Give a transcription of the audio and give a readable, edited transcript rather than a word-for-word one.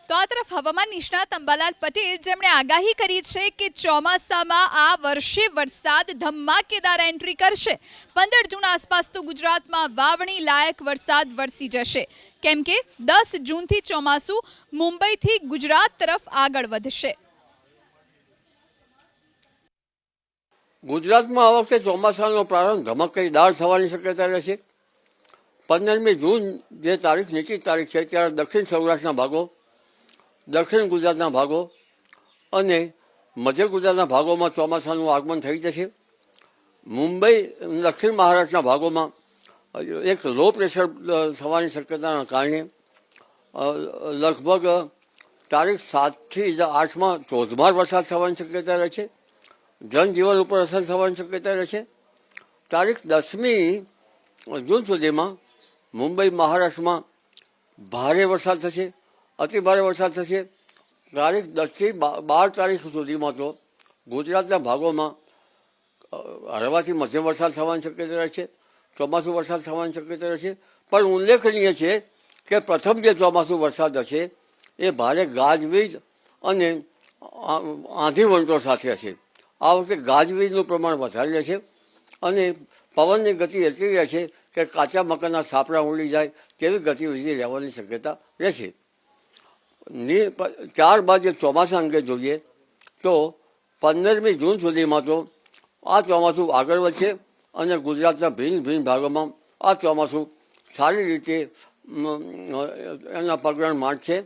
તો આ તરફ હવામાન નિષ્ણાત અંબાલાલ પટેલ જેમણે આગાહી કરી છે કે ચોમાસામાં આ વર્ષે વરસાદ ધમાકેદાર એન્ટ્રી કરશે। 15 જૂન આસપાસ તો ગુજરાતમાં વાવણી લાયક વરસાદ વરસી જશે, કેમ કે 10 જૂનથી ચોમાસું મુંબઈથી ગુજરાત તરફ આગળ વધશે। ગુજરાતમાં આ વખતે ચોમાસાનો પ્રારંભ ધમકદાર થવાની શક્યતા રહેશે। 15મી જૂન જે તારીખ નિશ્ચિત તારીખ છે ત્યારે દક્ષિણ સૌરાષ્ટ્રના ભાગો, દક્ષિણ ગુજરાતના ભાગો અને મધ્ય ગુજરાતના ભાગોમાં ચોમાસાનું આગમન થઈ જશે। મુંબઈ દક્ષિણ મહારાષ્ટ્રના ભાગોમાં એક લો પ્રેશર થવાની શક્યતાના કારણે લગભગ તારીખ 7થી 8માં ધોધમાર વરસાદ થવાની શક્યતા રહે છે। જનજીવન ઉપર અસર થવાની શક્યતા રહેશે। તારીખ 10મી જૂન સુધીમાં મુંબઈ મહારાષ્ટ્રમાં ભારે વરસાદ થશે, અતિ ભારે વરસાદ થશે। તારીખ 10થી 12 તારીખ સુધીમાં તો ગુજરાતના ભાગોમાં હળવાથી મધ્યમ વરસાદ થવાની શક્યતા રહેશે, ચોમાસું વરસાદ થવાની શક્યતા રહેશે। પણ ઉલ્લેખનીય છે કે પ્રથમ જે ચોમાસું વરસાદ હશે એ ભારે ગાજવીજ અને આંધી વંટોળ સાથે હશે। આ વખતે ગાજવીજનું પ્રમાણ વધારે રહેશે અને પવનની ગતિ એટલી રહેશે કે કાચા મકાનના છાપરા ઉડી જાય તેવી ગતિવિધિ રહેવાની શક્યતા રહેશે। ત્યારબાદ જે ચોમાસા અંગે જોઈએ તો 15મી જૂન સુધીમાં તો આ ચોમાસું આગળ વધશે અને ગુજરાતના ભિન્ન ભિન્ન ભાગોમાં આ ચોમાસું સારી રીતે એના પગરણ માંડશે।